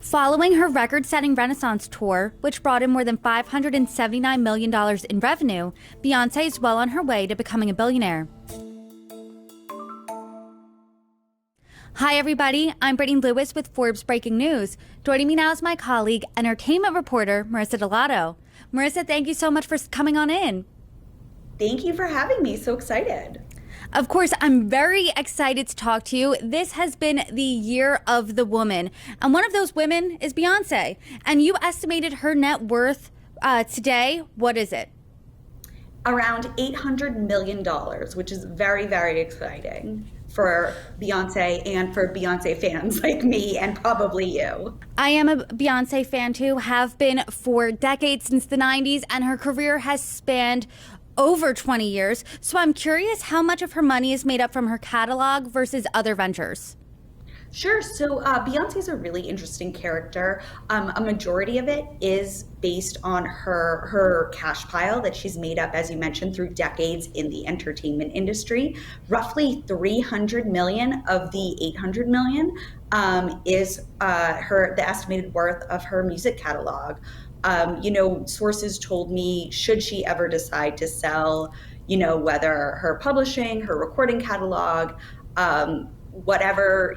Following her record-setting Renaissance tour, which brought in more than $579 million in revenue, Beyoncé is well on her way to becoming a billionaire. Hi everybody, I'm Brittany Lewis with Forbes Breaking News. Joining me now is my colleague, entertainment reporter Marissa Delato. Marissa, thank you so much for coming on in. Thank you for having me. So excited. Of course, I'm very excited to talk to you. This has been the year of the woman, and one of those women is Beyonce. And you estimated her net worth today. What is it? Around $800 million, which is very, very exciting for Beyonce and for Beyonce fans like me and probably you. I am a Beyonce fan too, have been for decades, since the 90s, and her career has spanned over 20 years. So I'm curious how much of her money is made up from her catalog versus other ventures. Sure. So Beyonce is a really interesting character. A majority of it is based on her cash pile that she's made up, as you mentioned, through decades in the entertainment industry. Roughly 300 million of the 800 million is the estimated worth of her music catalog. Sources told me, should she ever decide to sell, whether her publishing, her recording catalog, whatever,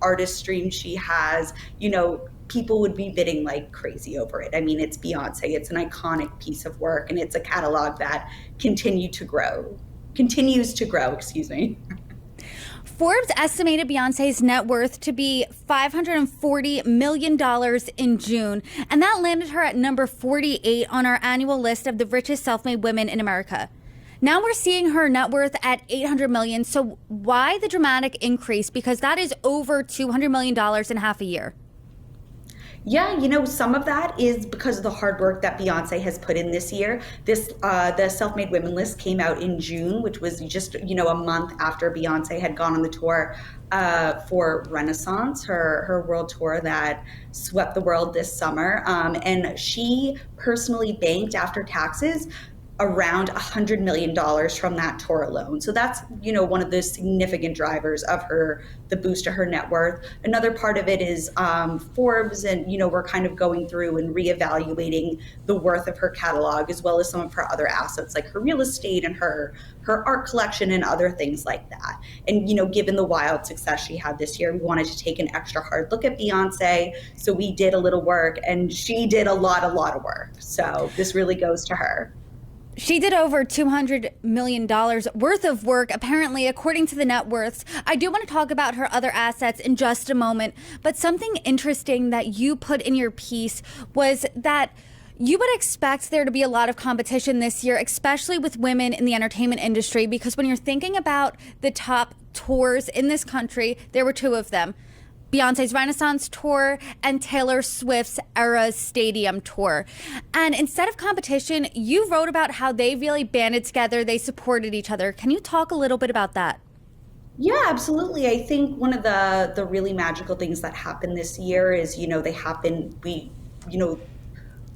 artist stream she has, people would be bidding like crazy over it. I mean, it's Beyonce, it's an iconic piece of work, and it's a catalog that continues to grow, excuse me. Forbes estimated Beyonce's net worth to be $540 million in June, and that landed her at number 48 on our annual list of the richest self-made women in America. Now we're seeing her net worth at $800 million, so why the dramatic increase? Because that is over $200 million in half a year. Yeah, some of that is because of the hard work that Beyonce has put in this year. The Self-Made Women list came out in June, which was just, a month after Beyonce had gone on the tour for Renaissance, her world tour that swept the world this summer. And she personally banked after taxes around $100 million from that tour alone. So that's, one of the significant drivers of the boost to her net worth. Another part of it is Forbes, and, we're kind of going through and reevaluating the worth of her catalog, as well as some of her other assets, like her real estate and her art collection and other things like that. And, given the wild success she had this year, we wanted to take an extra hard look at Beyonce. So we did a little work, and she did a lot of work. So this really goes to her. She did over $200 million worth of work, apparently, according to the net worths. I do want to talk about her other assets in just a moment, but something interesting that you put in your piece was that you would expect there to be a lot of competition this year, especially with women in the entertainment industry, because when you're thinking about the top tours in this country, there were two of them. Beyonce's Renaissance tour and Taylor Swift's Eras Stadium tour. And instead of competition, you wrote about how they really banded together, they supported each other. Can you talk a little bit about that? Yeah, absolutely. I think one of the really magical things that happened this year is,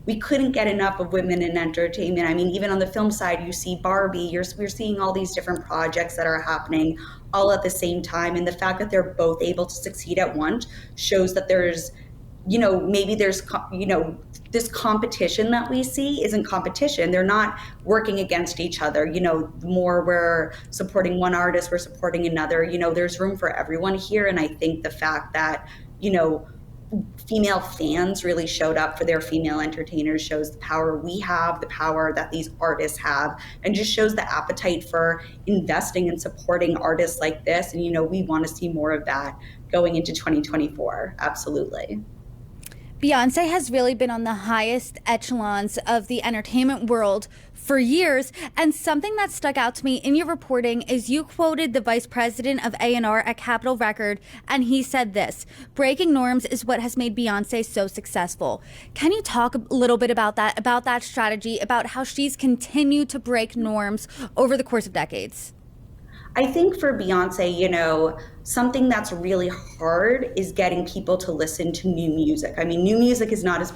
we couldn't get enough of women in entertainment. I mean, even on the film side, you see Barbie, we're seeing all these different projects that are happening all at the same time. And the fact that they're both able to succeed at once shows that there's, this competition that we see isn't competition. They're not working against each other. The more we're supporting one artist, we're supporting another. There's room for everyone here. And I think the fact that, female fans really showed up for their female entertainers shows the power we have, the power that these artists have, and just shows the appetite for investing and supporting artists like this. And, we want to see more of that going into 2024. Absolutely. Beyonce has really been on the highest echelons of the entertainment world for years, and something that stuck out to me in your reporting is you quoted the vice president of A&R at Capitol Record, and he said this: breaking norms is what has made Beyonce so successful. Can you talk a little bit about that strategy, about how she's continued to break norms over the course of decades? I think for Beyonce, something that's really hard is getting people to listen to new music. I mean, new music is not as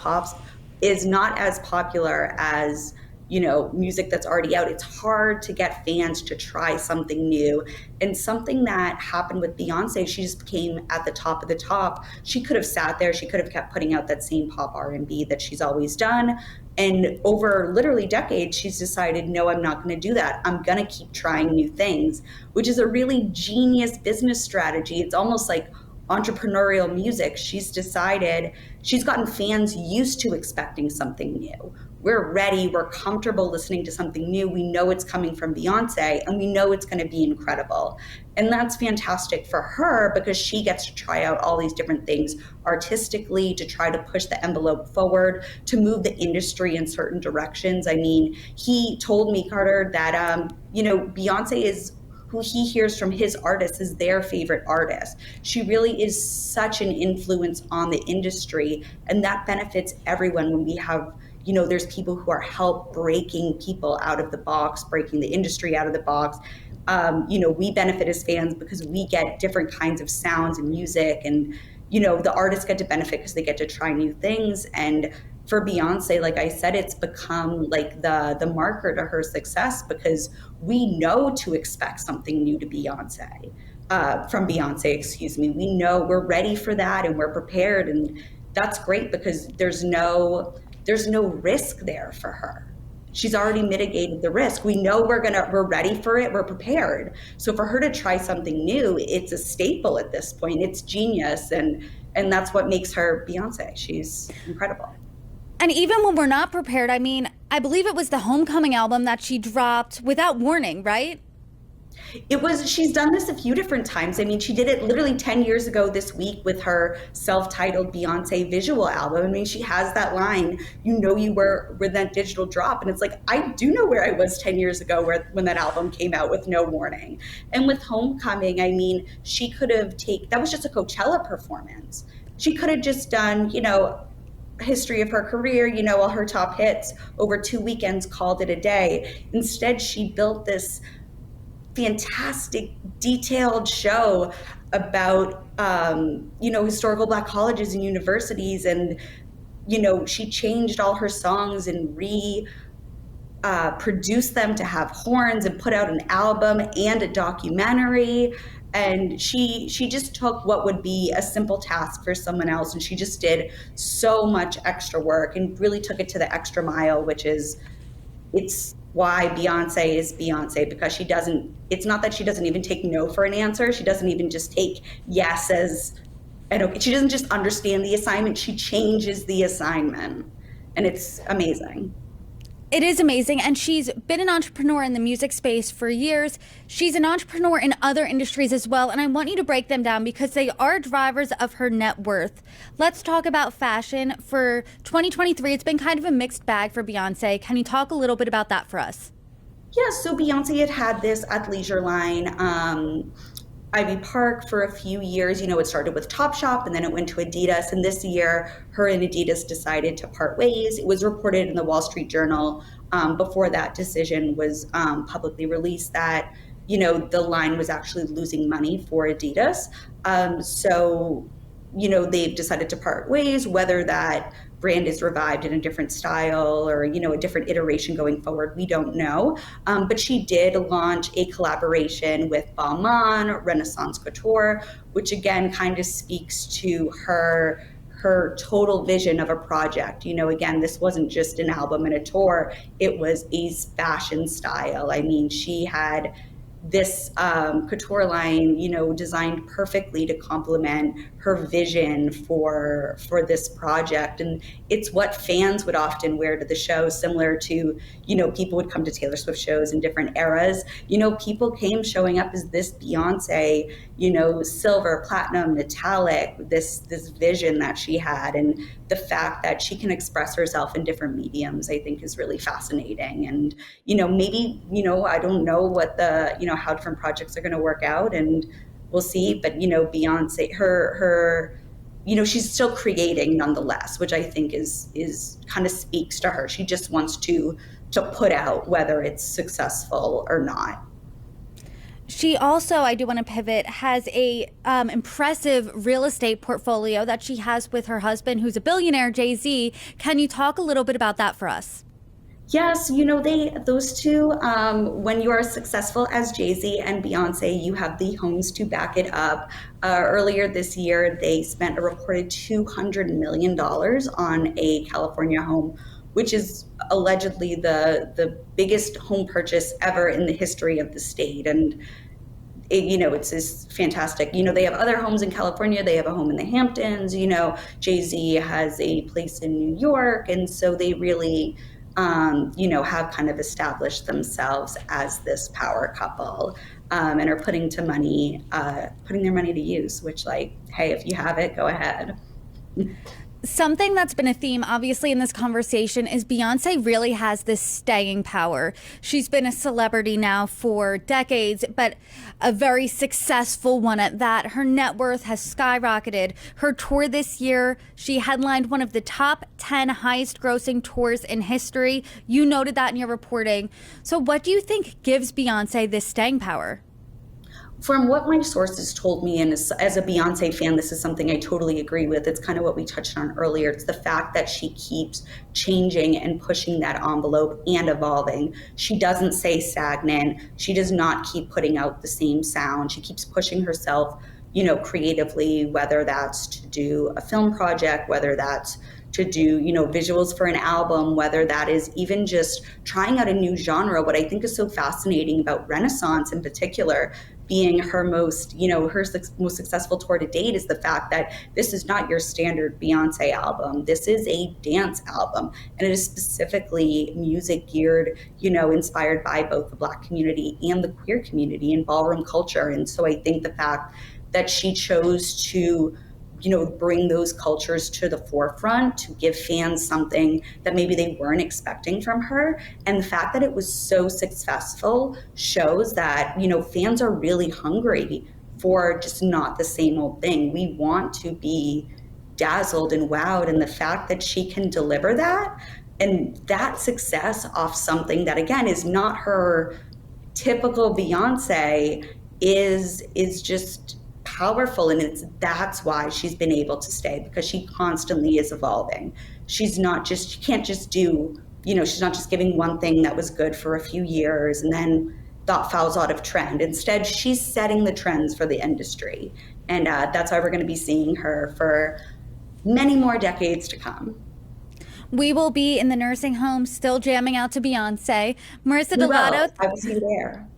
popular as music that's already out. It's hard to get fans to try something new. And something that happened with Beyonce, she just became at the top of the top. She could have sat there, she could have kept putting out that same pop R&B that she's always done. And over literally decades, she's decided, no, I'm not going to do that. I'm going to keep trying new things, which is a really genius business strategy. It's almost like entrepreneurial music. She's decided, she's gotten fans used to expecting something new. We're ready, we're comfortable listening to something new. We know it's coming from Beyonce and we know it's going to be incredible. And that's fantastic for her because she gets to try out all these different things artistically to try to push the envelope forward, to move the industry in certain directions. I mean, he told me, Carter, that, Beyonce is who he hears from his artists is their favorite artist. She really is such an influence on the industry, and that benefits everyone when we have, there's people who are help breaking people out of the box, breaking the industry out of the box. We benefit as fans because we get different kinds of sounds and music, and the artists get to benefit because they get to try new things. And for Beyonce, like I said, it's become like the marker to her success because we know to expect something new to from Beyonce, excuse me. We know we're ready for that and we're prepared, and that's great because there's no risk there for her. She's already mitigated the risk. We know we're ready for it, we're prepared. So for her to try something new, it's a staple at this point. It's genius, and that's what makes her Beyonce. She's incredible. And even when we're not prepared, I mean, I believe it was the Homecoming album that she dropped without warning, right? She's done this a few different times. I mean, she did it literally 10 years ago this week with her self-titled Beyonce visual album. I mean, she has that line, you were with that digital drop. And it's like, I do know where I was 10 years ago when that album came out with no warning. And with Homecoming, I mean, she could have that was just a Coachella performance. She could have just done, history of her career, all her top hits over 2 weekends, called it a day. Instead, she built this fantastic, detailed show about, historical Black colleges and universities. And, she changed all her songs and produced them to have horns and put out an album and a documentary. And she just took what would be a simple task for someone else, and she just did so much extra work and really took it to the extra mile, it's why Beyonce is Beyonce, because it's not that she doesn't even take no for an answer. She doesn't even just take yes she doesn't just understand the assignment, she changes the assignment. And it's amazing. It is amazing, and she's been an entrepreneur in the music space for years. She's an entrepreneur in other industries as well, and I want you to break them down because they are drivers of her net worth. Let's talk about fashion. For 2023, it's been kind of a mixed bag for Beyonce. Can you talk a little bit about that for us? Yeah, so Beyonce had this athleisure line, Ivy Park, for a few years. It started with Topshop and then it went to Adidas. And this year, her and Adidas decided to part ways. It was reported in the Wall Street Journal before that decision was publicly released that, the line was actually losing money for Adidas. They've decided to part ways. Whether that brand is revived in a different style or, a different iteration going forward, we don't know. But she did launch a collaboration with Balmain, Renaissance Couture, which again kind of speaks to her total vision of a project. Again, this wasn't just an album and a tour, it was a fashion style. I mean, she had this couture line, designed perfectly to complement her vision for this project. And it's what fans would often wear to the show, similar to, people would come to Taylor Swift shows in different eras. People came showing up as this Beyonce, silver, platinum, metallic, this vision that she had. And the fact that she can express herself in different mediums, I think is really fascinating. And, maybe, I don't know what how different projects are going to work out, and we'll see. But, Beyonce, her she's still creating nonetheless, which I think is kind of speaks to her. She just wants to put out, whether it's successful or not. She also, I do want to pivot, has a impressive real estate portfolio that she has with her husband, who's a billionaire, Jay-Z. Can you talk a little bit about that for us? Yes, those two. When you are successful as Jay-Z and Beyonce, you have the homes to back it up. Earlier this year, they spent a reported $200 million on a California home, which is allegedly the biggest home purchase ever in the history of the state. And it's just fantastic. They have other homes in California. They have a home in the Hamptons. Jay-Z has a place in New York. And so they really, have kind of established themselves as this power couple, and are putting their money to use, which, like, hey, if you have it, go ahead. Something that's been a theme, obviously, in this conversation is Beyonce really has this staying power. She's been a celebrity now for decades, but a very successful one at that. Her net worth has skyrocketed. Her tour this year, she headlined one of the top 10 highest grossing tours in history. You noted that in your reporting. So what do you think gives Beyonce this staying power? From what my sources told me, and as a Beyonce fan, this is something I totally agree with. It's kind of what we touched on earlier. It's the fact that she keeps changing and pushing that envelope and evolving. She doesn't stay stagnant. She does not keep putting out the same sound. She keeps pushing herself, creatively, whether that's to do a film project, whether that's to do, visuals for an album, whether that is even just trying out a new genre. What I think is so fascinating about Renaissance in particular, being her most successful tour to date, is the fact that this is not your standard Beyonce album. This is a dance album, and it is specifically music geared, inspired by both the Black community and the queer community and ballroom culture. And so I think the fact that she chose to bring those cultures to the forefront, to give fans something that maybe they weren't expecting from her. And the fact that it was so successful shows that, fans are really hungry for just not the same old thing. We want to be dazzled and wowed. And the fact that she can deliver that, and that success off something that, again, is not her typical Beyonce, is just powerful. And that's why she's been able to stay, because she constantly is evolving. She can't just do, she's not just giving one thing that was good for a few years and then that falls out of trend. Instead, she's setting the trends for the industry. And that's why we're going to be seeing her for many more decades to come. We will be in the nursing home still jamming out to Beyonce. Marissa We will. Delato. I will see you there.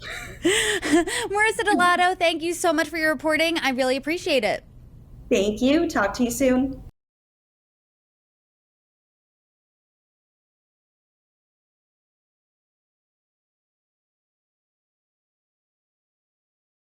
Marissa Delato, thank you so much for your reporting. I really appreciate it. Thank you. Talk to you soon.